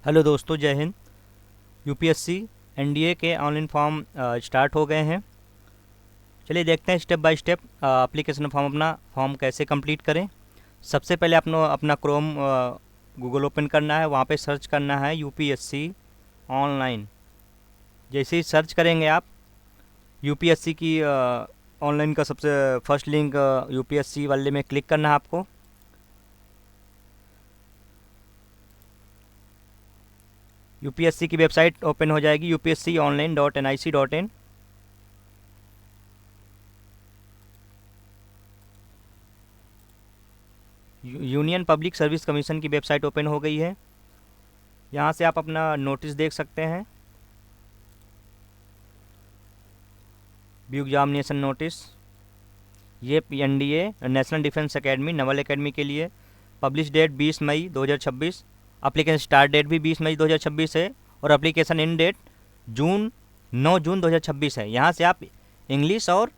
Hello दोस्तों, जय Hind. UPSC NDA के ऑनलाइन फॉर्म स्टार्ट हो गए हैं। चलिए देखते हैं step by step application form अपना फॉर्म कैसे कंप्लीट करें। सबसे पहले अपना क्रोम गूगल ओपन करना है, वहाँ पे सर्च करना है यूपीएससी ऑनलाइन। जैसे ही सर्च करेंगे आप यूपीएससी की ऑनलाइन का सबसे फर्स्ट लिंक यूपीएससी वाले में क्लिक करना है आपको। यूपीएससी की वेबसाइट ओपन हो जाएगी upsconline.nic.in। Union public service commission की वेबसाइट ओपन हो गई है। यहाँ से आप अपना नोटिस देख सकते हैं, व्यू एग्जामिनेशन नोटिस। ये NDA national defence academy Naval academy के लिए पब्लिश डेट 20 मई 2026। एप्लीकेशन स्टार्ट डेट भी 20 मई 2026 है और एप्लीकेशन इन डेट 9 जून 2026 है। यहाँ से आप इंग्लिश और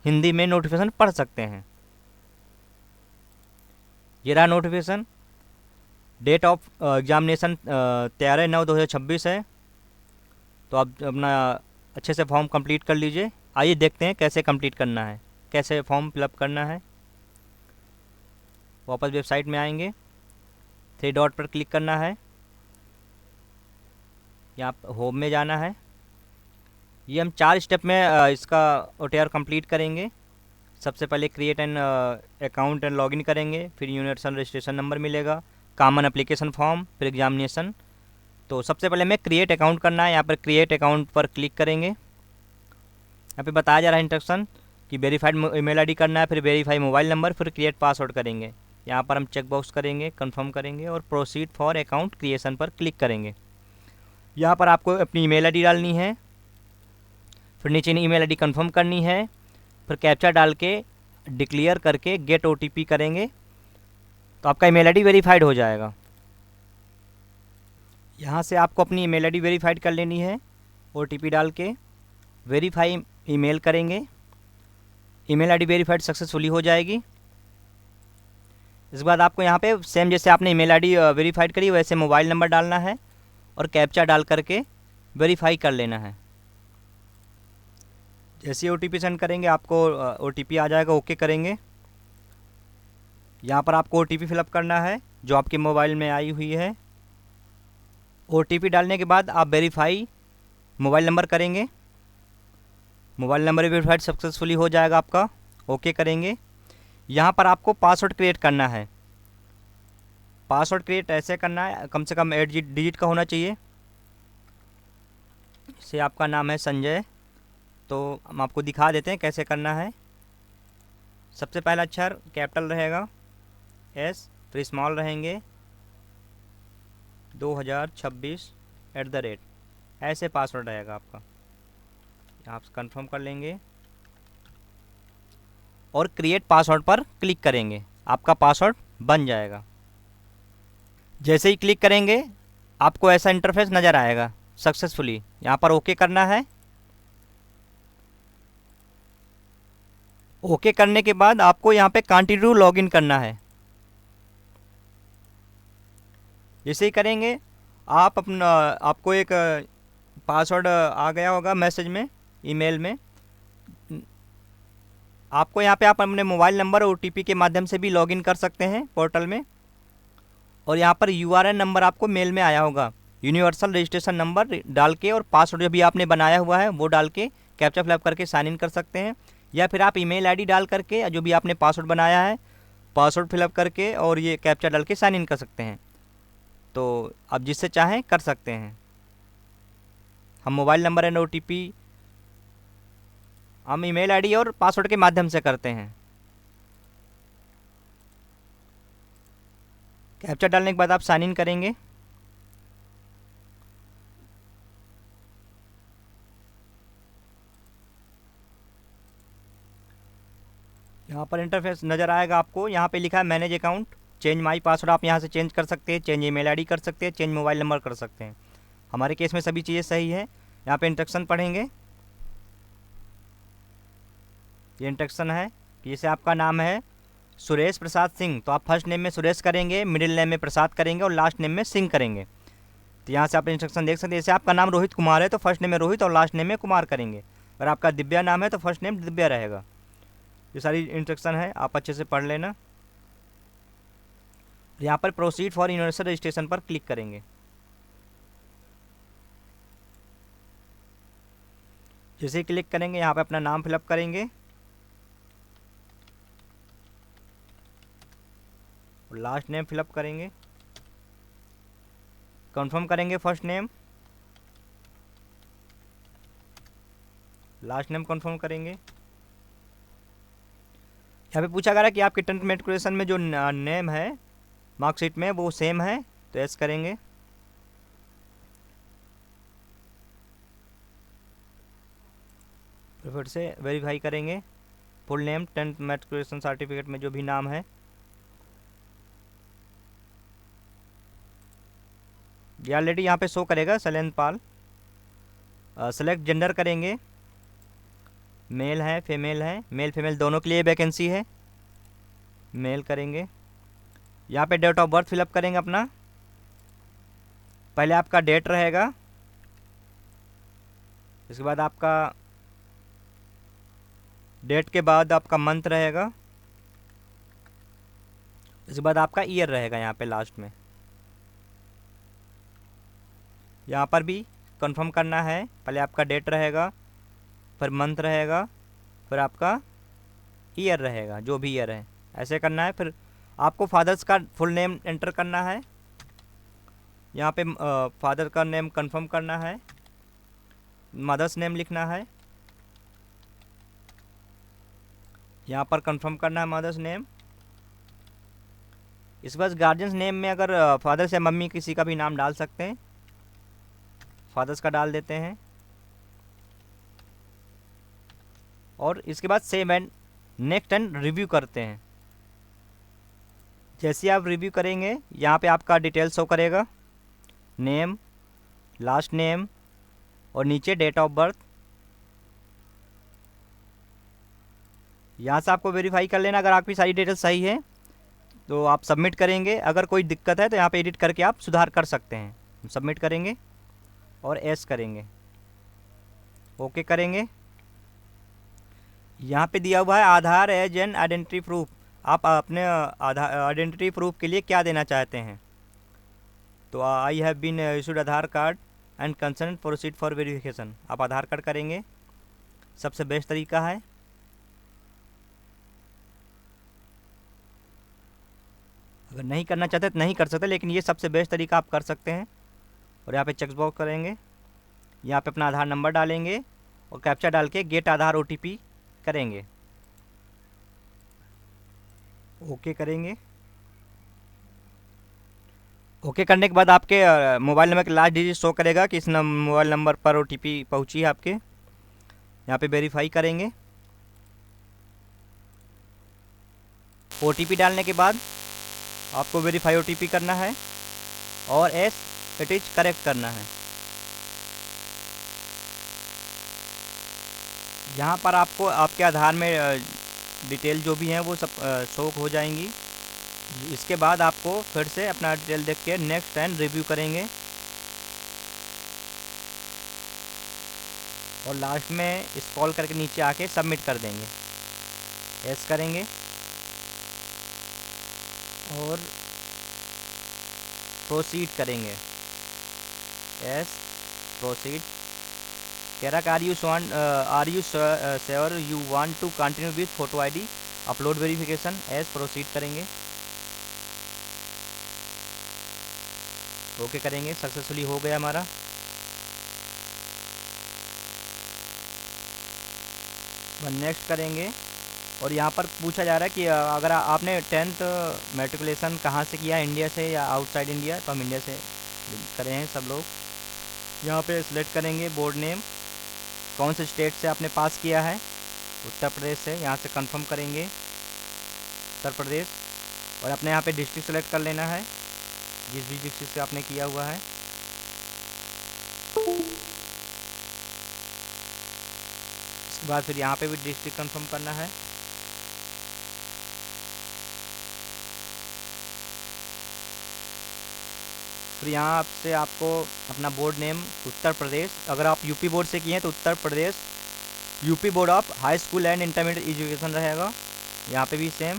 हिंदी में नोटिफिकेशन पढ़ सकते हैं। ये रहा नोटिफिकेशन। डेट ऑफ एग्जामिनेशन 13/9/2026 है। तो आप अपना अच्छे से फॉर्म कंप्लीट कर लीजिए। आइए देखते हैं कैसे कंप्लीट करना है, कैसे फॉर्म फिलअप करना है। वापस वेबसाइट में आएंगे, 3 डॉट पर क्लिक करना है, यहाँ होम में जाना है। ये हम 4 स्टेप में इसका OTR कंप्लीट करेंगे। सबसे पहले create an account and login करेंगे, फिर यूनिवर्सल रजिस्ट्रेशन नंबर मिलेगा, कॉमन एप्लीकेशन फॉर्म, फिर एग्जामिनेशन। तो सबसे पहले हमें क्रिएट अकाउंट करना है। यहाँ पर क्रिएट अकाउंट पर क्लिक करेंगे। यहाँ पे बताया जा रहा है इंस्ट्रक्शन कि वेरीफाइड ईमेल आईडी करना है, फिर वेरीफाई मोबाइल नंबर, फिर क्रिएट पासवर्ड करेंगे। यहाँ पर हम चेक बॉक्स करेंगे, कंफर्म करेंगे और प्रोसीड फॉर अकाउंट क्रिएशन पर क्लिक करेंगे। यहाँ पर आपको अपनी ईमेल आईडी डालनी है, फिर नीचे ईमेल आईडी कंफर्म करनी है, फिर कैप्चा डाल के डिक्लेयर करके गेट OTP करेंगे तो आपका ईमेल आईडी वेरीफाइड हो जाएगा। यहाँ से आपको अपनी ईमेल आईडी वेरीफाइड कर लेनी है। OTP डाल के वेरीफाई ईमेल करेंगे, ईमेल आईडी वेरीफाइड सक्सेसफुली हो जाएगी। इसके बाद आपको यहाँ पे सेम जैसे आपने ईमेल आईडी वेरीफाइड करी वैसे मोबाइल नंबर डालना है और कैप्चा डाल करके वेरीफाई कर लेना है। जैसे OTP सेंड करेंगे आपको OTP आ जाएगा, ओके करेंगे। यहाँ पर आपको OTP फिलअप करना है जो आपके मोबाइल में आई हुई है। OTP डालने के बाद आप वेरीफाई मोबाइल नंबर करेंगे, मोबाइल नंबर वेरीफाइड सक्सेसफुली हो जाएगा आपका, ओके करेंगे। यहाँ पर आपको पासवर्ड क्रिएट करना है। पासवर्ड क्रिएट ऐसे करना है, कम से कम 8 डिजिट का होना चाहिए। से आपका नाम है संजय, तो हम आपको दिखा देते हैं कैसे करना है। सबसे पहला अक्षर कैपिटल रहेगा S, फिर स्मॉल रहेंगे 2026 ऐसे पासवर्ड रहेगा आपका। आप कंफर्म कर लेंगे और क्रिएट पासवर्ड पर क्लिक करेंगे, आपका पासवर्ड बन जाएगा। जैसे ही क्लिक करेंगे आपको ऐसा इंटरफेस नज़र आएगा सक्सेसफुली। यहाँ पर ओके करना है। ओके करने के बाद आपको यहाँ पे कंटिन्यू लॉगिन करना है। जैसे ही करेंगे आप अपना आपको एक पासवर्ड आ गया होगा मैसेज में, ईमेल में। आपको यहाँ पे आप अपने मोबाइल नंबर और OTP के माध्यम से भी लॉगिन कर सकते हैं पोर्टल में। और यहाँ पर URN नंबर आपको मेल में आया होगा, यूनिवर्सल रजिस्ट्रेशन नंबर डाल के और पासवर्ड जो भी आपने बनाया हुआ है वो डाल के कैप्चा फिलअप करके साइन इन कर सकते हैं। या फिर आप ईमेल आईडी डाल करके जो भी आपने पासवर्ड बनाया है पासवर्ड फिलअप करके और ये कैप्चा डाल के साइन इन कर सकते हैं। तो आप जिससे चाहें कर सकते हैं। हम मोबाइल नंबर एंड OTP हम ईमेल आईडी और पासवर्ड के माध्यम से करते हैं। कैप्चा डालने के बाद आप साइन इन करेंगे। यहाँ पर इंटरफेस नज़र आएगा आपको, यहाँ पे लिखा है manage account, change my password. आप यहाँ से चेंज कर सकते हैं, चेंज ईमेल आईडी कर सकते हैं, चेंज मोबाइल नंबर कर सकते हैं। हमारे केस में सभी चीज़ें सही है। यहाँ पे इंस्ट्रक्शन पढ़ेंगे। ये इंस्ट्रक्शन है कि जैसे आपका नाम है सुरेश प्रसाद सिंह, तो आप फर्स्ट नेम में सुरेश करेंगे, मिडिल नेम में प्रसाद करेंगे और लास्ट नेम में सिंह करेंगे। तो यहाँ से आप इंस्ट्रक्शन देख सकते हैं। जैसे आपका नाम रोहित कुमार है तो फर्स्ट नेम में रोहित और लास्ट नेम में कुमार करेंगे। अगर आपका दिव्या नाम है तो फर्स्ट नेम दिव्या रहेगा। ये सारी इंस्ट्रक्शन है, आप अच्छे से पढ़ लेना। यहाँ पर प्रोसीड फॉर यूनिवर्सल रजिस्ट्रेशन पर क्लिक करेंगे। जैसे ही क्लिक करेंगे यहाँ पे अपना नाम फिलअप करेंगे और लास्ट नेम फिलअप करेंगे। कंफर्म करेंगे first name, last name confirm करेंगे। यहाँ पे पूछा जा रहा है कि आपके टेंथ मेट्रिकुलेशन में जो नेम है मार्कशीट में वो सेम है, तो यस करेंगे। फिर से वेरीफाई करेंगे full name tenth matriculation certificate में जो भी नाम है। ये ऑलरेडी यहाँ पे शो करेगा शैलेंद्र पाल। सेलेक्ट जेंडर करेंगे, मेल है फीमेल है, मेल फीमेल दोनों के लिए वैकेंसी है, मेल करेंगे। यहाँ पे डेट ऑफ बर्थ फिलअप करेंगे अपना। पहले आपका डेट रहेगा, इसके बाद आपका डेट के बाद आपका मंथ रहेगा, इसके बाद आपका ईयर रहेगा यहाँ पे लास्ट में। यहाँ पर भी कंफर्म करना है, पहले आपका डेट रहेगा, फिर मंथ रहेगा, फिर आपका ईयर रहेगा जो भी ईयर है, ऐसे करना है। फिर आपको फादर्स का फुल नेम एंटर करना है। यहाँ पे फादर का नेम कंफर्म करना है, मदर्स नेम लिखना है, यहाँ पर कंफर्म करना है मदर्स नेम। इस बार गार्जियंस नेम में अगर फादर्स या मम्मी किसी का भी नाम डाल सकते हैं, फादर्स का डाल देते हैं। और इसके बाद save and next and review करते हैं। जैसे आप रिव्यू करेंगे यहाँ पे आपका डिटेल शो करेगा, नेम, लास्ट नेम और नीचे डेट ऑफ बर्थ। यहाँ से आपको वेरीफाई कर लेना, अगर आपकी सारी डिटेल सही है तो आप सबमिट करेंगे। अगर कोई दिक्कत है तो यहाँ पे एडिट करके आप सुधार कर सकते हैं। सबमिट करेंगे और एस करेंगे, ओके करेंगे। यहाँ पे दिया हुआ है आधार एज एन आइडेंटिटी प्रूफ। आप अपने आधार आइडेंटिटी प्रूफ के लिए क्या देना चाहते हैं, तो I have been issued Aadhaar card and concern proceed for verification. आप आधार कार्ड करेंगे, सबसे बेस्ट तरीका है। अगर नहीं करना चाहते तो नहीं कर सकते, लेकिन ये सबसे बेस्ट तरीका आप कर सकते हैं। और यहाँ पे चेक बॉक्स करेंगे, यहाँ पे अपना आधार नंबर डालेंगे और कैप्चा डाल के गेट आधार ओटीपी करेंगे, ओके करेंगे। ओके करने के बाद आपके मोबाइल नंबर के लास्ट डिजिट शो करेगा कि इस मोबाइल नंबर पर ओटीपी पहुंची है आपके। यहाँ पे वेरीफाई करेंगे। ओटीपी डालने के बाद आपको वेरीफाई ओटीपी करना है और एस इट इज करेक्ट करना है। यहाँ पर आपको आपके आधार में डिटेल जो भी हैं वो सब शो हो जाएंगी। इसके बाद आपको फिर से अपना डिटेल देख के नेक्स्ट एंड रिव्यू करेंगे और लास्ट में स्क्रॉल करके नीचे आके सबमिट कर देंगे, यस करेंगे और प्रोसीड करेंगे, यस प्रोसीड। कह रहा are you sure you want to continue with photo ID upload verification, yes proceed करेंगे, ओके करेंगे। सक्सेसफुली हो गया हमारा। नेक्स्ट करेंगे और यहाँ पर पूछा जा रहा है कि अगर आपने 10th मेट्रिकुलेशन कहाँ से किया, इंडिया से या आउटसाइड इंडिया, तो हम इंडिया से करे हैं सब लोग। यहाँ पे सिलेक्ट करेंगे बोर्ड नेम, कौन से स्टेट से आपने पास किया है, उत्तर प्रदेश से, यहाँ से कंफर्म करेंगे उत्तर प्रदेश। और अपने यहाँ पे डिस्ट्रिक्ट सेलेक्ट कर लेना है जिस भी डिस्ट्रिक्ट से आपने किया हुआ है। इसके बाद फिर यहाँ पे भी डिस्ट्रिक्ट कंफर्म करना है। फिर यहाँ से आपको अपना बोर्ड नेम उत्तर प्रदेश, अगर आप यूपी बोर्ड से किए हैं तो Uttar Pradesh UP board of high school and intermediate education रहेगा। यहाँ पे भी सेम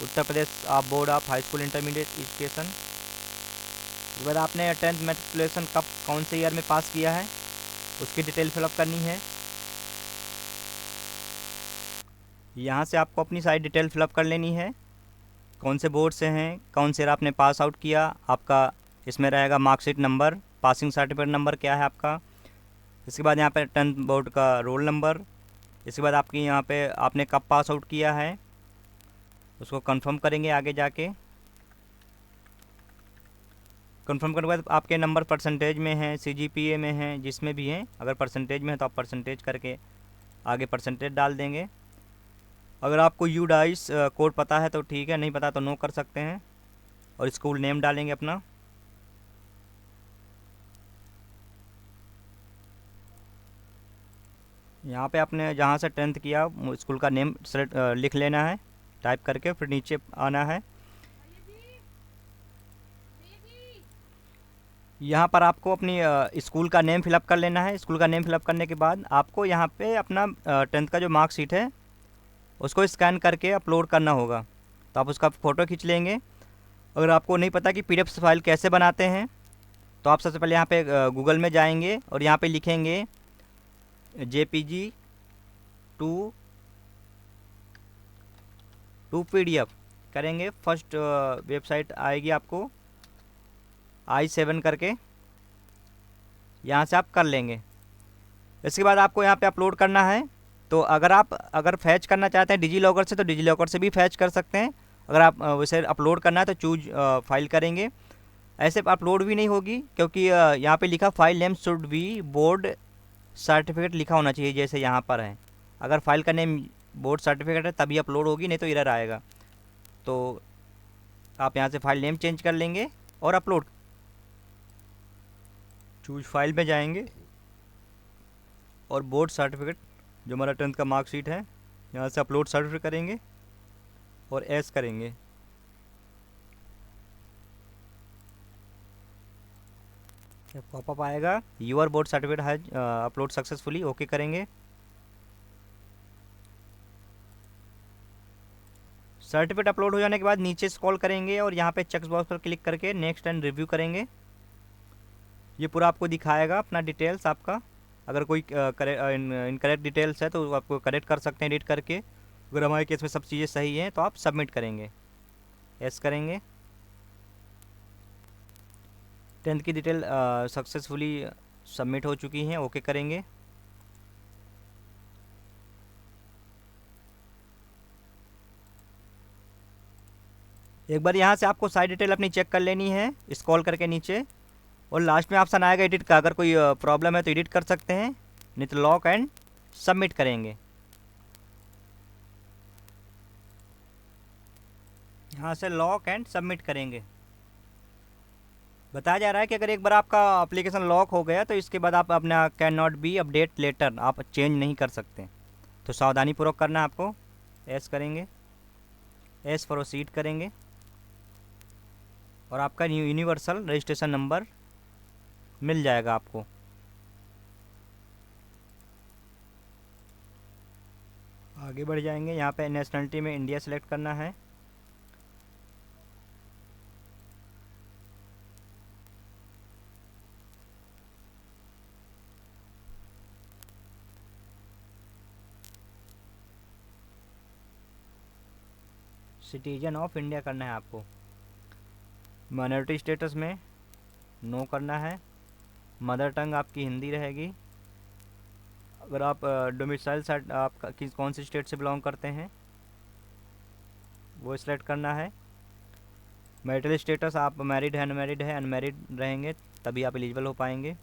उत्तर प्रदेश आप board of high school intermediate education. उसके बाद आपने 10th मैट्रिकुलेशन कब कौन से ईयर में पास किया है उसकी डिटेल फिलअप करनी है। यहाँ से आपको अपनी सारी डिटेल फिलअप कर लेनी है, कौन से बोर्ड से हैं, कौन से ईयर आपने पास आउट किया, आपका इसमें रहेगा marksheet number, passing certificate number क्या है आपका। इसके बाद यहाँ पे 10th बोर्ड का रोल नंबर। इसके बाद आपकी यहाँ पे आपने कब पास आउट किया है उसको कंफर्म करेंगे आगे जाके। कंफर्म करने के बाद आपके नंबर परसेंटेज में हैं, सीजीपीए में हैं, जिसमें भी हैं, अगर परसेंटेज में है तो आप परसेंटेज करके आगे परसेंटेज डाल देंगे। अगर आपको यू डाइस कोड पता है तो ठीक है, नहीं पता तो नो कर सकते हैं। और स्कूल नेम डालेंगे अपना। यहाँ पे आपने जहाँ से 10th किया स्कूल का नेम सेलेक्ट लिख लेना है टाइप करके, फिर नीचे आना है। यहाँ पर आपको अपनी स्कूल का नेम फिलअप कर लेना है। स्कूल का नेम फिलअप करने के बाद आपको यहाँ पे अपना 10th का जो मार्कशीट है उसको स्कैन करके अपलोड करना होगा, तो आप उसका फ़ोटो खींच लेंगे। अगर आपको नहीं पता कि पीडीएफ फाइल कैसे बनाते हैं तो आप सबसे पहले यहाँ पे गूगल में जाएंगे और यहाँ पे लिखेंगे JPG टू PDF करेंगे। फर्स्ट वेबसाइट आएगी आपको i7 करके, यहाँ से आप कर लेंगे। इसके बाद आपको यहाँ पे अपलोड करना है। तो अगर फैच करना चाहते हैं डिजी लॉकर से तो डिजी लॉकर से भी फैच कर सकते हैं। अगर आप वैसे अपलोड करना है तो चूज फाइल करेंगे। ऐसे अपलोड भी नहीं होगी क्योंकि यहाँ पे लिखा file name should be board certificate लिखा होना चाहिए, जैसे यहाँ पर है। अगर फाइल का नेम बोर्ड सर्टिफिकेट है तभी अपलोड होगी, नहीं तो एरर आएगा। तो आप यहाँ से फाइल नेम चेंज कर लेंगे और अपलोड चूज फाइल में जाएंगे और बोर्ड सर्टिफिकेट जो हमारा 10th का मार्कशीट है यहाँ से अपलोड सर्टिफिकेट करेंगे और एस करेंगे। पॉपअप आएगा your board certificate has upload successfully, okay करेंगे। सर्टिफिकेट अपलोड हो जाने के बाद नीचे स्क्रॉल करेंगे और यहाँ पे चेक बॉक्स पर क्लिक करके नेक्स्ट एंड रिव्यू करेंगे। ये पूरा आपको दिखाएगा अपना डिटेल्स आपका। अगर कोई इनकरेक्ट डिटेल्स है तो आपको करेक्ट कर सकते हैं एडिट करके। अगर हमारे केस में सब चीज़ें सही हैं तो आप सबमिट करेंगे, एस करेंगे। 10th की डिटेल सक्सेसफुली सबमिट हो चुकी हैं, ओके करेंगे। एक बार यहाँ से आपको सारी डिटेल अपनी चेक कर लेनी है स्क्रॉल करके नीचे, और लास्ट में ऑप्शन आएगा एडिट का। अगर कोई प्रॉब्लम है तो एडिट कर सकते हैं, नहीं तो लॉक एंड सबमिट करेंगे। यहाँ से लॉक एंड सबमिट करेंगे। बताया जा रहा है कि अगर एक बार आपका एप्लीकेशन लॉक हो गया तो इसके बाद आप अपना can not be update later आप चेंज नहीं कर सकते, तो सावधानीपूर्वक करना है आपको। एस करेंगे, एस प्रोसीड करेंगे और आपका यूनिवर्सल रजिस्ट्रेशन नंबर मिल जाएगा आपको। आगे बढ़ जाएंगे, यहाँ पे नेशनलिटी में इंडिया सेलेक्ट करना है। सिटीजन ऑफ इंडिया करना है आपको। माइनॉरिटी स्टेटस में नो करना है। मदर टंग आपकी हिंदी रहेगी। अगर आप डोमिसाइल साइड आप किस कौन सी स्टेट से बिलोंग करते हैं वो सिलेक्ट करना है। मैरिटल स्टेटस आप मैरिड है अनमैरिड है, अनमैरिड रहेंगे तभी आप एलिजिबल हो पाएंगे।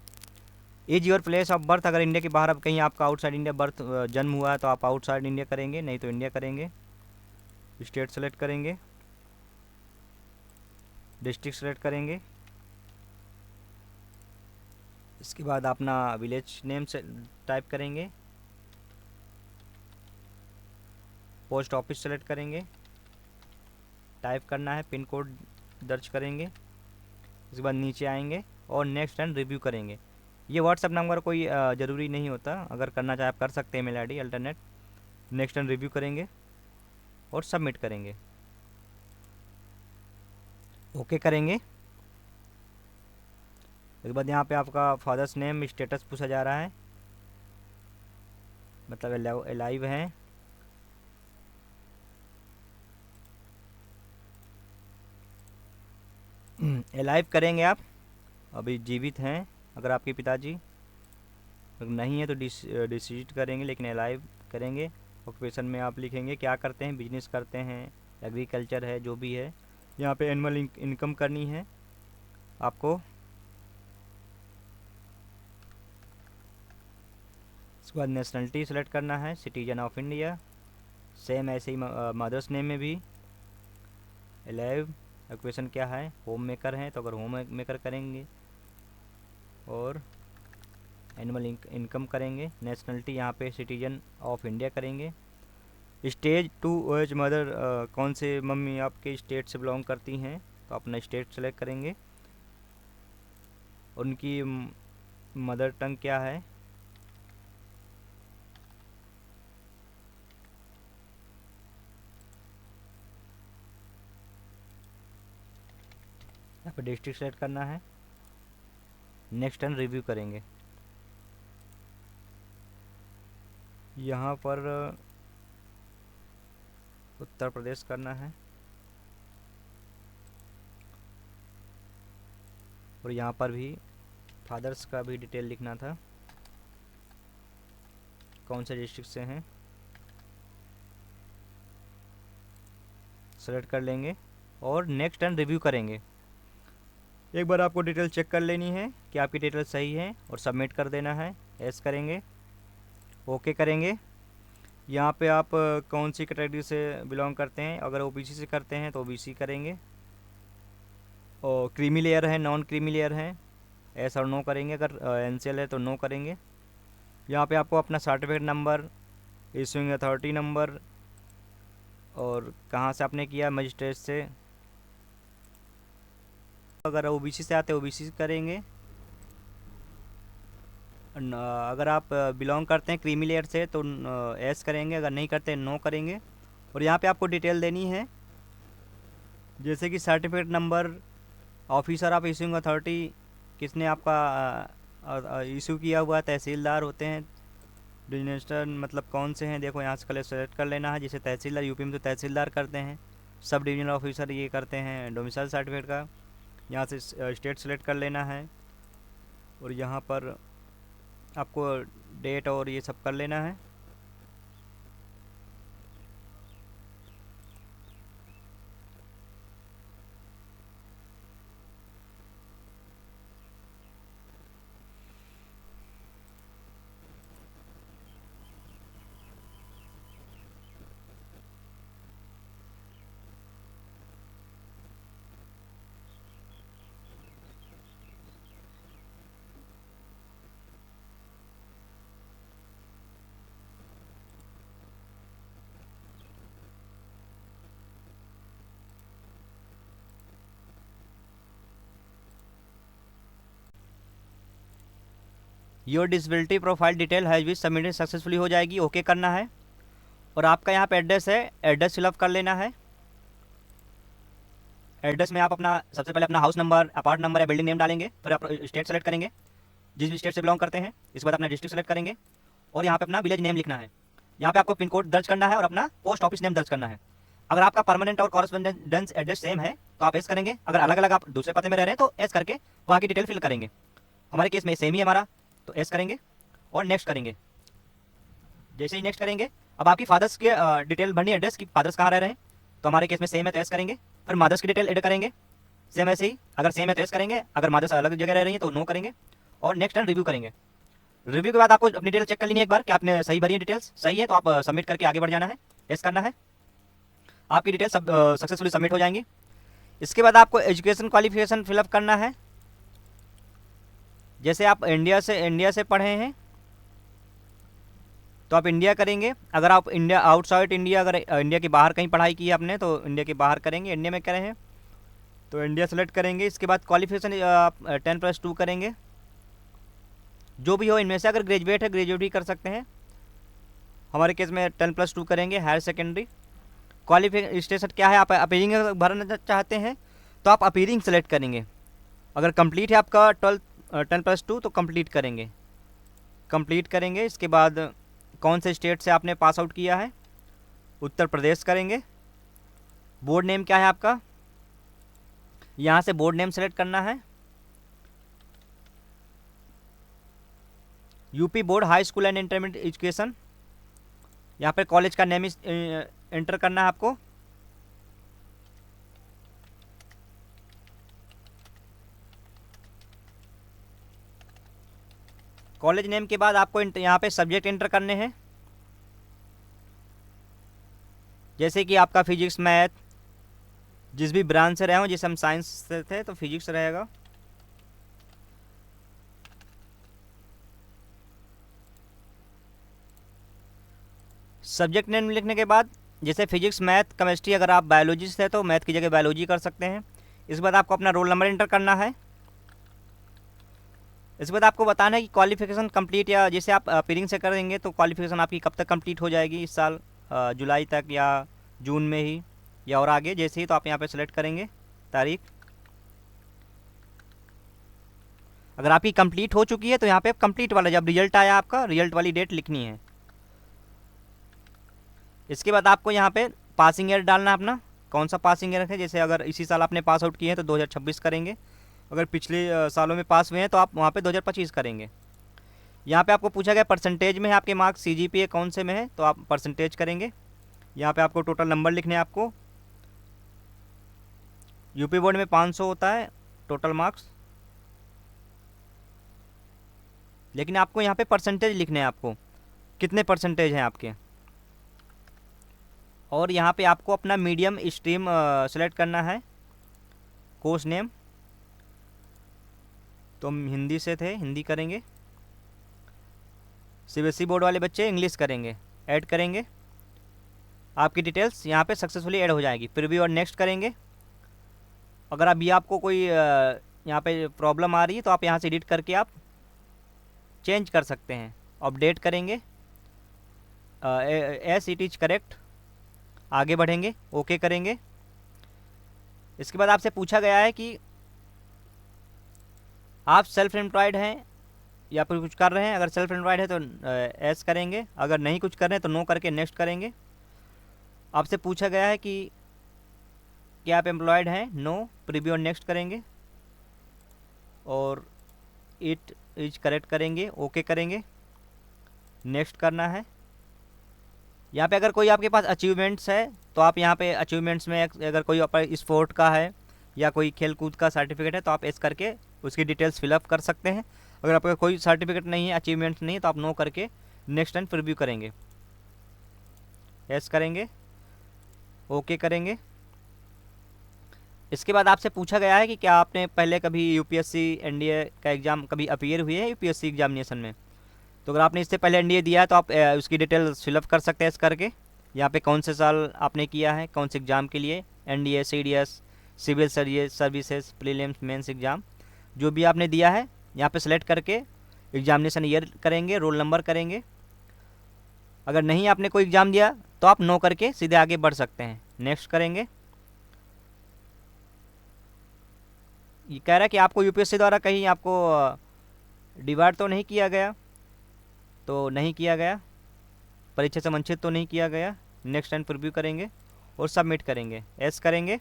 As your place of birth, अगर इंडिया के बाहर अब कहीं आपका आउटसाइड इंडिया बर्थ जन्म हुआ है तो आप आउटसाइड इंडिया करेंगे, नहीं तो इंडिया करेंगे। स्टेट सेलेक्ट करेंगे, डिस्ट्रिक्ट सेलेक्ट करेंगे। इसके बाद अपना विलेज नेम से टाइप करेंगे। पोस्ट ऑफिस सेलेक्ट करेंगे, टाइप करना है, पिन कोड दर्ज करेंगे। इसके बाद नीचे आएंगे और नेक्स्ट एंड रिव्यू करेंगे। ये व्हाट्सअप नंबर कोई ज़रूरी नहीं होता, अगर करना चाहे आप कर सकते हैं, mail ID alternate. Next and review करेंगे और सबमिट करेंगे, ओके करेंगे। उसके बाद यहाँ पे आपका फादर्स नेम स्टेटस पूछा जा रहा है, मतलब अलाइव हैं। अलाइव करेंगे आप, अभी जीवित हैं अगर आपके पिताजी, अगर नहीं है तो डिसीज करेंगे, लेकिन अलाइव करेंगे। ऑक्यूपेशन में आप लिखेंगे क्या करते हैं, बिजनेस करते हैं, एग्रीकल्चर है, जो भी है। यहाँ पे एनुअल इनकम करनी है आपको। उसके बाद नेशनलिटी सेलेक्ट करना है, सिटीजन ऑफ इंडिया। सेम ऐसे ही मदर्स नेम में भी अलाइव। ऑक्यूपेशन क्या है, होम मेकर हैं, तो अगर होम मेकर करेंगे और एनुअल इनकम करेंगे। नेशनलिटी यहाँ पे सिटीजन ऑफ इंडिया करेंगे। स्टेज टू एज मदर, कौन से मम्मी आपके स्टेट से बिलोंग करती हैं, तो अपना स्टेट सेलेक्ट करेंगे। उनकी मदर टंग क्या है, यहाँ पे डिस्ट्रिक्ट सेलेक्ट करना है। नेक्स्ट एंड रिव्यू करेंगे। यहाँ पर उत्तर प्रदेश करना है और यहाँ पर भी फादर्स का भी डिटेल लिखना था, कौन से डिस्ट्रिक्ट से हैं, सेलेक्ट कर लेंगे और नेक्स्ट एंड रिव्यू करेंगे। एक बार आपको डिटेल चेक कर लेनी है कि आपकी डिटेल सही है और सबमिट कर देना है। एस करेंगे, ओके करेंगे। यहाँ पे आप कौन सी कैटेगरी से बिलोंग करते हैं, अगर ओबीसी से करते हैं तो ओबीसी करेंगे, और क्रीमी लेयर है, नॉन क्रीमी लेयर है, एस और नो करेंगे। अगर एनसीएल है तो नो करेंगे। यहाँ पे आपको अपना certificate number, issuing authority number, और कहाँ से आपने किया, मजिस्ट्रेट से। अगर ओबीसी से आते हैं ओबीसी करेंगे। अगर आप बिलोंग करते हैं क्रीमी लेयर से तो एस करेंगे, अगर नहीं करते नो करेंगे। और यहाँ पे आपको डिटेल देनी है, जैसे कि certificate number, officer of issuing authority, किसने आपका इशू किया हुआ, तहसीलदार होते हैं। डिजिनेशन मतलब कौन से हैं, देखो यहाँ से कलर सेलेक्ट कर लेना है। जैसे तहसीलदार, यूपी में तो तहसीलदार करते हैं, सब डिविजनल ऑफिसर ये करते हैं डोमिसाइल सर्टिफिकेट का। यहाँ से स्टेट सेलेक्ट कर लेना है और यहाँ पर आपको डेट और ये सब कर लेना है। Your disability profile detail has been submitted successfully हो जाएगी, ओके करना है। और आपका यहाँ पे एड्रेस है, एड्रेस फिलअप कर लेना है। एड्रेस में आप अपना सबसे पहले अपना हाउस नंबर, अपार्ट नंबर या बिल्डिंग नेम डालेंगे, फिर आप स्टेट सेलेक्ट करेंगे, जिस भी स्टेट से बिलोंग करते हैं। इसके बाद अपना डिस्ट्रिक्ट सेलेक्ट करेंगे और यहाँ पे अपना विलेज नेम लिखना है। यहाँ पे आपको पिन कोड दर्ज करना है और अपना पोस्ट ऑफिस नेम दर्ज करना है। अगर आपका परमानेंट और कॉरेस्पोंडेंस एड्रेस सेम है तो आप एस करेंगे, अगर अलग अलग आप दूसरे पते में रह रहे हैं तो एस करके वहाँ की डिटेल फिल करेंगे। हमारे केस में सेम ही है हमारा, तो एस करेंगे और नेक्स्ट करेंगे। जैसे ही नेक्स्ट करेंगे, अब आपकी फादर्स के डिटेल भरनी, एड्रेस की, फादर्स कहाँ रह रहे हैं, तो हमारे केस में सेम है तो एस करेंगे। फिर मदर्स की डिटेल ऐड करेंगे, सेम ऐसे ही, अगर सेम है तो एस करेंगे, अगर मदर्स अलग जगह रह रही है तो नो करेंगे और नेक्स्ट एंड रिव्यू करेंगे। रिव्यू के बाद आपको अपनी डिटेल चेक कर लेनी है एक बार कि आपने सही भरी है, डिटेल्स सही है तो आप सबमिट करके आगे बढ़ जाना है, एस करना है। आपकी डिटेल सब सक्सेसफुली सबमिट हो जाएंगी। इसके बाद आपको एजुकेशन क्वालिफिकेशन फिलअप करना है। जैसे आप इंडिया से पढ़े हैं तो आप इंडिया करेंगे। अगर आप इंडिया आउटसाइड इंडिया, अगर इंडिया के बाहर कहीं पढ़ाई की है आपने तो इंडिया के बाहर करेंगे। इंडिया में करें हैं तो इंडिया सेलेक्ट करेंगे। इसके बाद क्वालिफिकेशन आप 10+2 करेंगे, जो भी हो इनमें से। अगर ग्रेजुएट है ग्रेजुएट भी कर सकते हैं, हमारे केस में 10+2 करेंगे। हायर सेकेंडरी क्वालिफिकेशन क्या है, आप अपीयरिंग भरना चाहते हैं तो आप अपीयरिंग सेलेक्ट करेंगे। अगर कंप्लीट है आपका 10+2 तो कंप्लीट करेंगे, कंप्लीट करेंगे। इसके बाद कौन से स्टेट से आपने पास आउट किया है, उत्तर प्रदेश करेंगे। बोर्ड नेम क्या है आपका, यहाँ से बोर्ड नेम सेलेक्ट करना है। UP board high school and intermediate education, यहाँ पे कॉलेज का नेम एंटर करना है आपको। कॉलेज नेम के बाद आपको यहाँ पे सब्जेक्ट एंटर करने हैं, जैसे कि आपका फिजिक्स मैथ, जिस भी ब्रांच से रहे हो, जैसे हम साइंस से थे तो फिजिक्स रहेगा। सब्जेक्ट नेम लिखने के बाद जैसे फिजिक्स मैथ केमिस्ट्री, अगर आप बायोलॉजी से थे तो मैथ की जगह बायोलॉजी कर सकते हैं। इसके बाद आपको अपना रोल नंबर एंटर करना है। इसके बाद आपको बताना है कि क्वालिफिकेशन कंप्लीट, या जैसे आप अपीयरिंग से करेंगे तो क्वालिफिकेशन आपकी कब तक कंप्लीट हो जाएगी, इस साल जुलाई तक या जून में ही या और आगे जैसे ही। तो आप यहाँ पे सेलेक्ट करेंगे तारीख। अगर आपकी कंप्लीट हो चुकी है तो यहाँ पे कंप्लीट वाला, जब रिजल्ट आया आपका रिजल्ट वाली डेट लिखनी है। इसके बाद आपको यहाँ पे पासिंग ईयर डालना है अपना, कौन सा पासिंग ईयर है। जैसे अगर इसी साल आपने पास आउट किए हैं तो 2026 करेंगे, अगर पिछले सालों में पास हुए हैं तो आप वहाँ पे 2025 करेंगे। यहाँ पे आपको पूछा गया परसेंटेज में है आपके मार्क्स, सीजीपीए कौन से में है तो आप परसेंटेज करेंगे। यहाँ पे आपको टोटल नंबर लिखने हैं आपको। यूपी बोर्ड में 500 होता है टोटल मार्क्स, लेकिन आपको यहाँ पे परसेंटेज लिखने हैं आपको, कितने परसेंटेज हैं आपके। और यहाँ पे आपको अपना मीडियम स्ट्रीम सेलेक्ट करना है, कोर्स नेम। तो हम हिंदी से थे, हिंदी करेंगे। सीबीएसई बोर्ड वाले बच्चे इंग्लिश करेंगे, ऐड करेंगे। आपकी डिटेल्स यहाँ पे सक्सेसफुली ऐड हो जाएगी। प्रीव्यू और नेक्स्ट करेंगे। अगर अभी आपको कोई यहाँ पे प्रॉब्लम आ रही है तो आप यहाँ से एडिट करके आप चेंज कर सकते हैं। अपडेट करेंगे, एस इट इज करेक्ट, आगे बढ़ेंगे, ओके करेंगे। इसके बाद आपसे पूछा गया है कि आप सेल्फ एम्प्लॉयड हैं या फिर कुछ कर रहे हैं। अगर सेल्फ एम्प्लॉयड है तो एस करेंगे, अगर नहीं कुछ कर रहे हैं तो नो करके नेक्स्ट करेंगे। आपसे पूछा गया है कि क्या आप एम्प्लॉयड हैं, नो, प्रीव्यू और नेक्स्ट करेंगे और इट इज करेक्ट करेंगे, ओके करेंगे, नेक्स्ट करना है। यहाँ पे अगर कोई आपके पास अचीवमेंट्स है तो आप यहाँ पे अचीवमेंट्स में अगर कोई स्पोर्ट का है या कोई खेल कूद का सर्टिफिकेट है तो आप एस करके उसकी डिटेल्स फिलअप कर सकते हैं। अगर आपका कोई सर्टिफिकेट नहीं है, अचीवमेंट्स नहीं है, तो आप नो करके नेक्स्ट एंड प्रीव्यू करेंगे, एस करेंगे, ओके करेंगे। इसके बाद आपसे पूछा गया है कि क्या आपने पहले कभी यूपीएससी एनडीए का एग्ज़ाम कभी अपीयर हुए हैं यूपीएससी एग्जामिनेशन में। तो अगर आपने इससे पहले एनडीए दिया है तो आप उसकी डिटेल्स फिलअप कर सकते हैं इस करके। यहाँ पे कौन से साल आपने किया है, कौन से एग्ज़ाम के लिए, NDA, CDS, civil services, prelims, mains exam, जो भी आपने दिया है यहाँ पे सेलेक्ट करके एग्जामिनेशन ईयर करेंगे, रोल नंबर करेंगे। अगर नहीं आपने कोई एग्ज़ाम दिया तो आप नो करके सीधे आगे बढ़ सकते हैं, नेक्स्ट करेंगे। ये कह रहा है कि आपको यूपीएससी द्वारा कहीं आपको डिवाइड तो नहीं किया गया, तो नहीं किया गया, परीक्षा से वंचित तो नहीं किया गया। नेक्स्ट एंड प्रीव्यू करेंगे और सबमिट करेंगे, एस करेंगे।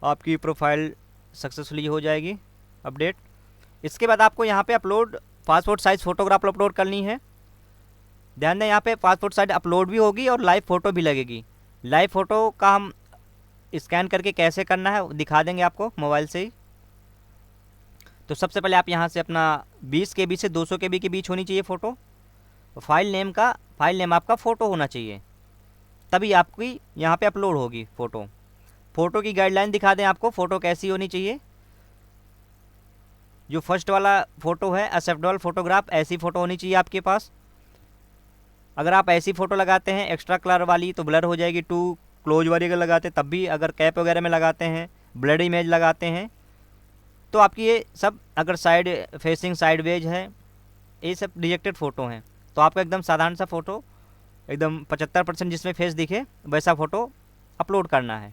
आपकी प्रोफाइल सक्सेसफुली हो जाएगी अपडेट। इसके बाद आपको यहाँ पे upload passport size photograph upload करनी है। ध्यान दें यहाँ पे पासपोर्ट साइज अपलोड भी होगी और लाइव फ़ोटो भी लगेगी। लाइव फ़ोटो का हम स्कैन करके कैसे करना है दिखा देंगे आपको मोबाइल से ही। तो सबसे पहले आप यहाँ से अपना 20 KB से 200 KB के बीच होनी चाहिए फ़ोटो। फाइल नेम आपका फ़ोटो होना चाहिए, तभी आपकी यहाँ पे अपलोड होगी फ़ोटो। फ़ोटो की गाइडलाइन दिखा दें आपको, फ़ोटो कैसी होनी चाहिए। जो फर्स्ट वाला फ़ोटो है एक्सेप्टेबल फ़ोटोग्राफ, ऐसी फ़ोटो होनी चाहिए आपके पास। अगर आप ऐसी फ़ोटो लगाते हैं एक्स्ट्रा कलर वाली तो ब्लर हो जाएगी, टू क्लोज वाली अगर लगाते तब भी, अगर कैप वगैरह में लगाते हैं ब्लड इमेज लगाते हैं, तो आपकी ये सब अगर साइड फेसिंग साइडवेज है, ये सब रिजेक्टेड फ़ोटो हैं। तो आपका एकदम साधारण सा फ़ोटो, एकदम 75% जिसमें फेस दिखे वैसा फ़ोटो अपलोड करना है।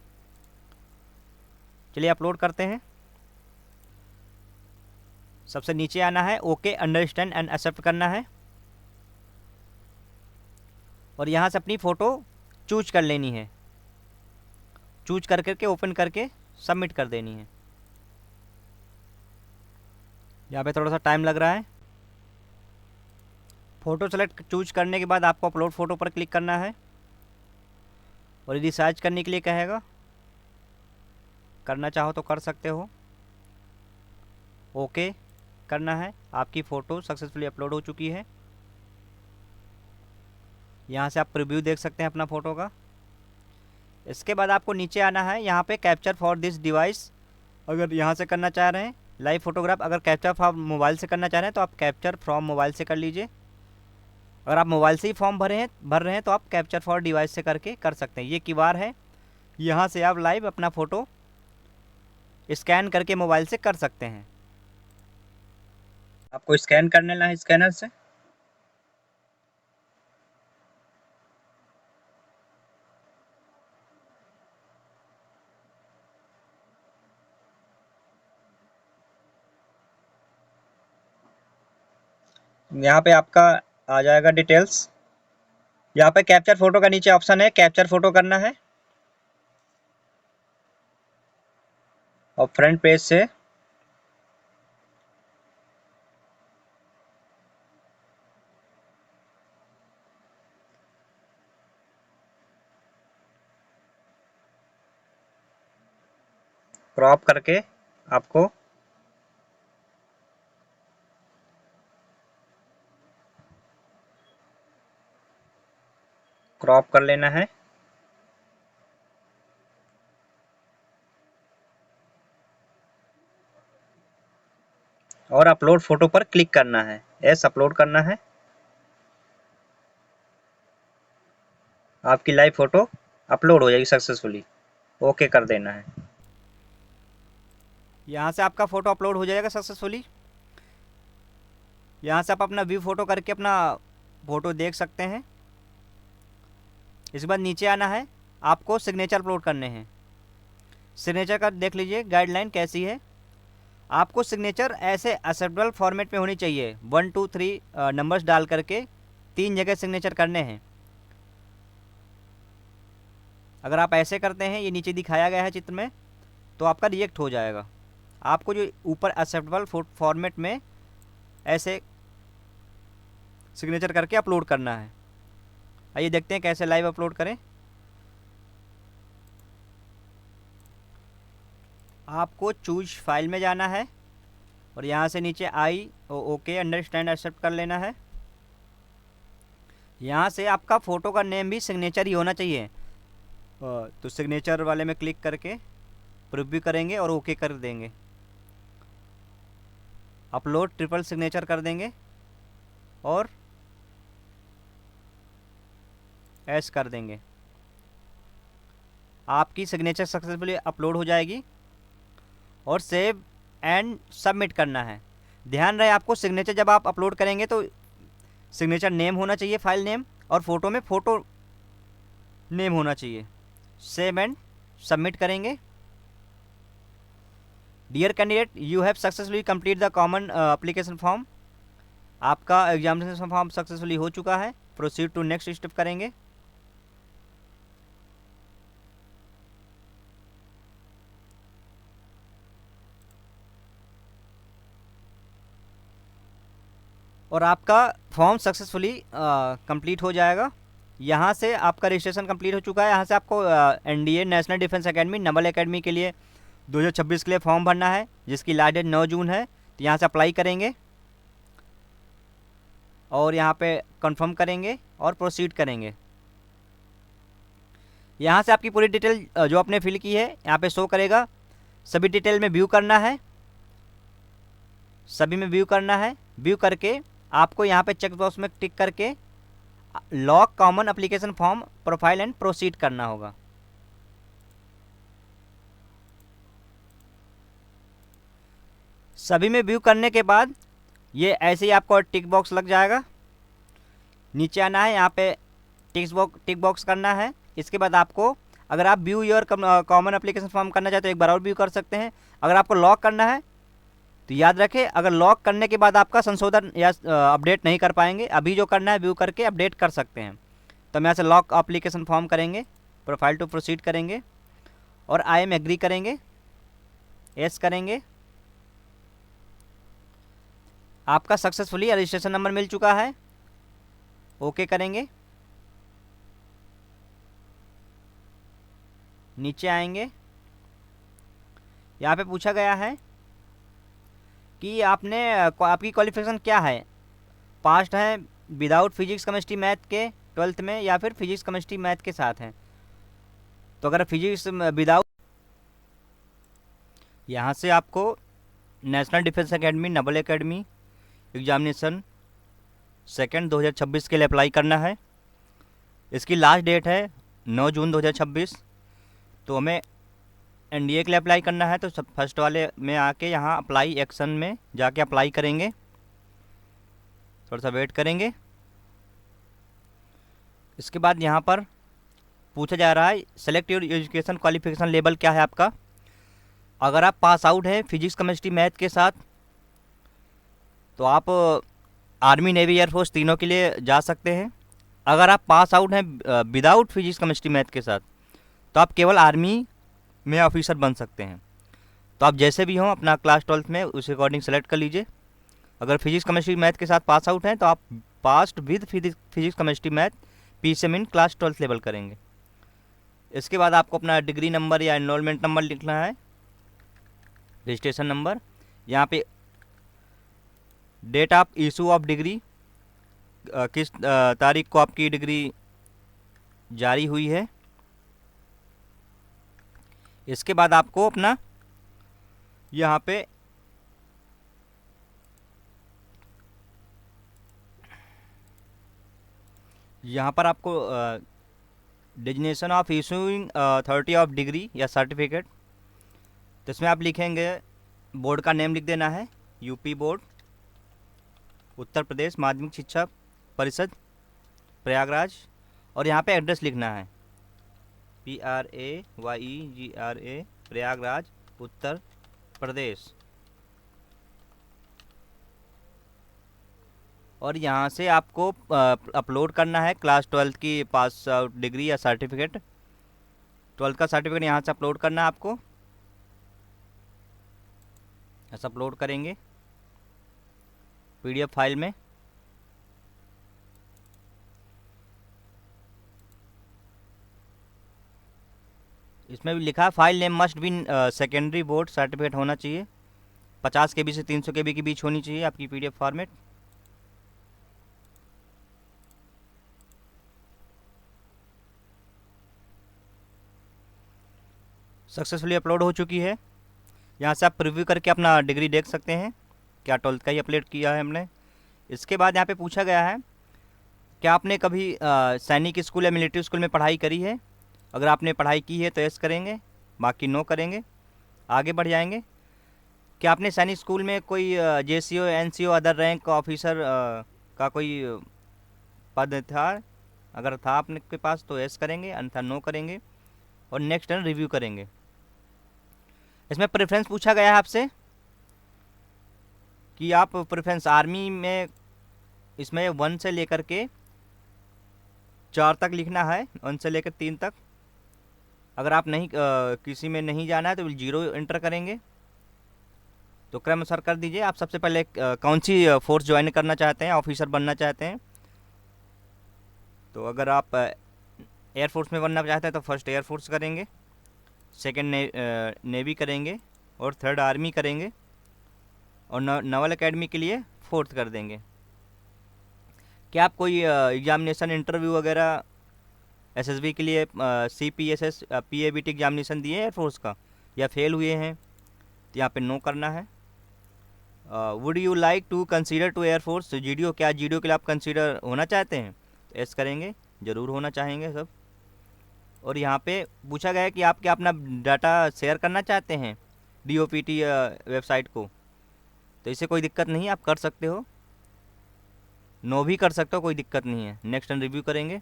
चलिए अपलोड करते हैं। सबसे नीचे आना है, ओके अंडरस्टैंड एंड एक्सेप्ट करना है, और यहाँ से अपनी फ़ोटो चूज कर लेनी है। चूज कर करके ओपन करके सबमिट कर देनी है। यहाँ पे थोड़ा सा टाइम लग रहा है। फ़ोटो सेलेक्ट चूज करने के बाद आपको अपलोड फ़ोटो पर क्लिक करना है, और यदि सर्च करने के लिए कहेगा, करना चाहो तो कर सकते हो। ओके करना है। आपकी फ़ोटो सक्सेसफुली अपलोड हो चुकी है। यहाँ से आप प्रीव्यू देख सकते हैं अपना फ़ोटो का। इसके बाद आपको नीचे आना है, यहाँ पे कैप्चर फॉर दिस डिवाइस अगर यहाँ से करना चाह रहे हैं, लाइव फोटोग्राफ अगर कैप्चर फ्रॉम मोबाइल से करना चाह रहे हैं तो आप कैप्चर फ्रॉम मोबाइल से कर लीजिए। अगर आप मोबाइल से ही फॉर्म भर रहे हैं तो आप कैप्चर फॉर डिवाइस से करके कर सकते हैं। ये क्यूआर है, यहाँ से आप लाइव अपना फ़ोटो स्कैन करके मोबाइल से कर सकते हैं। आपको स्कैन कर लेना है स्कैनर से। यहाँ पे आपका आ जाएगा डिटेल्स। यहाँ पे कैप्चर फोटो का नीचे ऑप्शन है, कैप्चर फोटो करना है, और फ्रंट पेज से क्रॉप करके आपको क्रॉप कर लेना है, और अपलोड फोटो पर क्लिक करना है। यस अपलोड करना है। आपकी लाइव फोटो अपलोड हो जाएगी सक्सेसफुली। ओके कर देना है। यहाँ से आपका फ़ोटो अपलोड हो जाएगा सक्सेसफुली। यहाँ से आप अपना व्यू फ़ोटो करके अपना फ़ोटो देख सकते हैं। इसके बाद नीचे आना है, आपको सिग्नेचर अपलोड करने हैं। सिग्नेचर का देख लीजिए गाइडलाइन कैसी है। आपको सिग्नेचर ऐसे एक्सेप्टेबल फॉर्मेट में होनी चाहिए। 1 2 3 नंबर्स डाल करके 3 जगह सिग्नेचर करने हैं। अगर आप ऐसे करते हैं, ये नीचे दिखाया गया है चित्र में, तो आपका रिजेक्ट हो जाएगा। आपको जो ऊपर एक्सेप्टेबल फॉर्मेट में ऐसे सिग्नेचर करके अपलोड करना है। आइए देखते हैं कैसे लाइव अपलोड करें। आपको चूज फाइल में जाना है, और यहाँ से नीचे आई ओके अंडरस्टैंड एक्सेप्ट कर लेना है। यहाँ से आपका फ़ोटो का नेम भी सिग्नेचर ही होना चाहिए, तो सिग्नेचर वाले में क्लिक करके प्रीव्यू करेंगे और ओके कर देंगे। अपलोड ट्रिपल सिग्नेचर कर देंगे और एस कर देंगे। आपकी सिग्नेचर सक्सेसफुली अपलोड हो जाएगी, और सेव एंड सबमिट करना है। ध्यान रहे आपको सिग्नेचर जब आप अपलोड करेंगे तो सिग्नेचर नेम होना चाहिए, फाइल नेम, और फ़ोटो में फ़ोटो नेम होना चाहिए। सेव एंड सबमिट करेंगे। Dear candidate, you have successfully complete the common application form. आपका एग्जामिनेशन फॉर्म सक्सेसफुली हो चुका है। प्रोसीड टू नेक्स्ट स्टेप करेंगे। और आपका फॉर्म सक्सेसफुली कंप्लीट हो जाएगा। यहाँ से आपका रजिस्ट्रेशन कंप्लीट हो चुका है। यहाँ से आपको NDA national defence academy Naval academy के लिए 2026 के लिए फॉर्म भरना है, जिसकी लास्ट डेट 9 जून है। तो यहाँ से अप्लाई करेंगे और यहाँ पे कंफर्म करेंगे और प्रोसीड करेंगे। यहाँ से आपकी पूरी डिटेल जो आपने फिल की है यहाँ पे शो करेगा। सभी डिटेल में व्यू करना है, सभी में व्यू करना है। व्यू करके आपको यहाँ पे चेक बॉक्स में टिक करके lock common application form profile and proceed करना होगा। सभी में व्यू करने के बाद ये ऐसे ही आपको टिक बॉक्स लग जाएगा। नीचे आना है, यहाँ पे टिक बॉक्स करना है। इसके बाद आपको, अगर आप view your common application form करना चाहते हो एक बार और व्यू कर सकते हैं। अगर आपको लॉक करना है तो याद रखें, अगर लॉक करने के बाद आपका संशोधन या अपडेट नहीं कर पाएंगे, अभी जो करना है व्यू करके अपडेट कर सकते हैं। तो हम यहाँ से लॉक एप्लीकेशन फॉर्म करेंगे, प्रोफाइल टू प्रोसीड करेंगे और आई एम एग्री करेंगे, यस करेंगे। आपका सक्सेसफुली रजिस्ट्रेशन नंबर मिल चुका है, ओके करेंगे। नीचे आएंगे, यहाँ पे पूछा गया है कि आपकी क्वालिफिकेशन क्या है, पास्ट है विदाउट फिजिक्स केमिस्ट्री मैथ के 12th में या फिर फिजिक्स केमिस्ट्री मैथ के साथ हैं। तो अगर फिजिक्स विदाउट, यहाँ से आपको national defence academy novel academy examination second 2026 के लिए अप्लाई करना है। इसकी लास्ट डेट है 9 जून 2026। तो हमें एनडीए के लिए अप्लाई करना है, तो सब फर्स्ट वाले में आके यहाँ अप्लाई एक्शन में जाके अप्लाई करेंगे। थोड़ा सा वेट करेंगे। इसके बाद यहाँ पर पूछा जा रहा है select your education qualification level क्या है आपका। अगर आप पास आउट हैं फिजिक्स केमिस्ट्री मैथ के साथ तो आप आर्मी नेवी एयरफोर्स तीनों के लिए जा सकते हैं। अगर आप पास आउट हैं विदाउट फिजिक्स केमिस्ट्री मैथ के साथ तो आप केवल आर्मी में ऑफिसर बन सकते हैं। तो आप जैसे भी हों अपना क्लास 12th में उस अकॉर्डिंग सेलेक्ट कर लीजिए। अगर फिजिक्स केमिस्ट्री मैथ के साथ पास आउट हैं तो आप passed with physics chemistry math PCM in class 12th level करेंगे। इसके बाद आपको अपना डिग्री नंबर या एनरोलमेंट नंबर लिखना है, रजिस्ट्रेशन नंबर। यहाँ पे date of issue of degree, किस तारीख को आपकी डिग्री जारी हुई है। इसके बाद आपको अपना यहाँ पे आपको designation of issuing authority of degree या सर्टिफिकेट, तो इसमें आप लिखेंगे, बोर्ड का नेम लिख देना है, यूपी बोर्ड उत्तर प्रदेश माध्यमिक शिक्षा परिषद प्रयागराज, और यहाँ पे एड्रेस लिखना है PRAYEGRA प्रयागराज उत्तर प्रदेश। और यहाँ से आपको अपलोड करना है क्लास 12th की पास आउट डिग्री या सर्टिफिकेट, 12th का सर्टिफिकेट यहाँ से अपलोड करना है आपको। ऐसा अपलोड करेंगे PDF फाइल में। इसमें भी लिखा है file name must be secondary board certificate होना चाहिए, 50 KB से 300 KB के बीच होनी चाहिए आपकी PDF फॉर्मेट। सक्सेसफुली अपलोड हो चुकी है। यहाँ से आप प्रीव्यू करके अपना डिग्री देख सकते हैं, क्या 12th का ही अपलोड किया है हमने। इसके बाद यहाँ पे पूछा गया है क्या आपने कभी सैनिक स्कूल या मिलिट्री स्कूल में पढ़ाई करी है। अगर आपने पढ़ाई की है तो यस करेंगे, बाकी नो करेंगे। आगे बढ़ जाएंगे। क्या आपने सैनिक स्कूल में कोई JCO NCO other rank officer का कोई पद था, अगर था आपने के पास तो यस करेंगे, अन्यथा नो करेंगे और नेक्स्ट टर्न रिव्यू करेंगे। इसमें प्रेफरेंस पूछा गया है आपसे कि आप प्रेफरेंस आर्मी में, इसमें 1 से लेकर के 4 तक लिखना है, 1 से लेकर 3 तक। अगर आप नहीं किसी में नहीं जाना है तो 0 एंटर करेंगे। तो क्रम अनुसार कर दीजिए। आप सबसे पहले कौन सी फोर्स ज्वाइन करना चाहते हैं, ऑफिसर बनना चाहते हैं। तो अगर आप एयरफोर्स में बनना चाहते हैं तो फर्स्ट एयरफोर्स करेंगे, सेकंड नेवी करेंगे और थर्ड आर्मी करेंगे और नावल एकेडमी के लिए 4th कर देंगे। क्या आप कोई एग्जामिनेशन इंटरव्यू वगैरह SSB के लिए CPSS PABT एग्जामिनेशन दिए एयरफोर्स का या फेल हुए हैं, तो यहाँ पे नो करना है। Would you like to consider to air force GDO, क्या GDO के लिए आप कंसीडर होना चाहते हैं, तो एस करेंगे, ज़रूर होना चाहेंगे सब। और यहाँ पे पूछा गया है कि आप क्या अपना डाटा शेयर करना चाहते हैं DOPT वेबसाइट को, तो इसे कोई दिक्कत नहीं है, आप कर सकते हो, नो भी कर सकते हो, कोई दिक्कत नहीं है। नेक्स्ट एंड रिव्यू करेंगे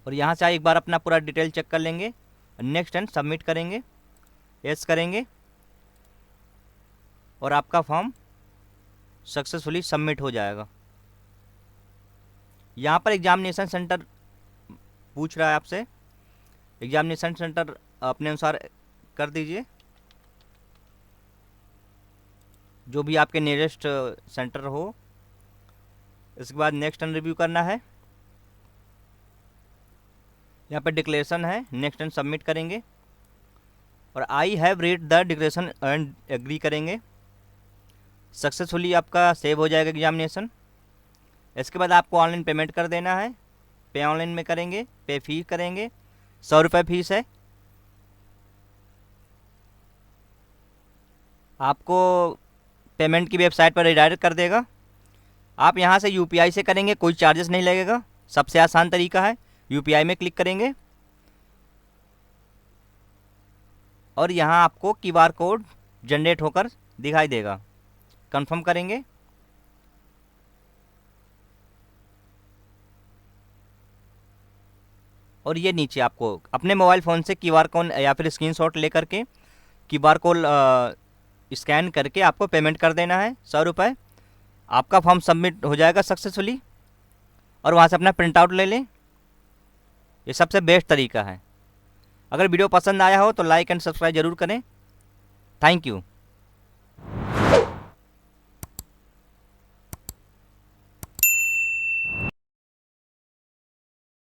और यहाँ से एक बार अपना पूरा डिटेल चेक कर लेंगे। नेक्स्ट एंड सबमिट करेंगे, यस करेंगे और आपका फॉर्म सक्सेसफुली सबमिट हो जाएगा। यहाँ पर एग्जामिनेशन सेंटर पूछ रहा है आपसे, एग्जामिनेशन सेंटर अपने अनुसार कर दीजिए, जो भी आपके नियरेस्ट सेंटर हो। इसके बाद नेक्स्ट एंड रिव्यू करना है, यहाँ पर डिक्लेरेशन है, नेक्स्ट एंड सबमिट करेंगे और I have read the declaration and agree करेंगे। सक्सेसफुली आपका सेव हो जाएगा एग्जामिनेशन। इसके बाद आपको ऑनलाइन पेमेंट कर देना है, पे ऑनलाइन में करेंगे, पे फी करेंगे, 100 रुपये फीस है। आपको पेमेंट की वेबसाइट पर रिडायरेक्ट कर देगा। आप यहाँ से यूपीआई से करेंगे, कोई चार्जेस नहीं लगेगा, सबसे आसान तरीका है। यूपीआई में क्लिक करेंगे और यहाँ आपको क्यूआर कोड जनरेट होकर दिखाई देगा, कंफर्म करेंगे और ये नीचे आपको अपने मोबाइल फ़ोन से क्यूआर कोड या फिर स्क्रीनशॉट लेकर के क्यूआर कोड स्कैन करके आपको पेमेंट कर देना है 100 रुपये। आपका फॉर्म सबमिट हो जाएगा सक्सेसफुली और वहाँ से अपना प्रिंट आउट ले लें। ये सबसे बेस्ट तरीका है। अगर वीडियो पसंद आया हो तो लाइक एंड सब्सक्राइब ज़रूर करें। Thank you.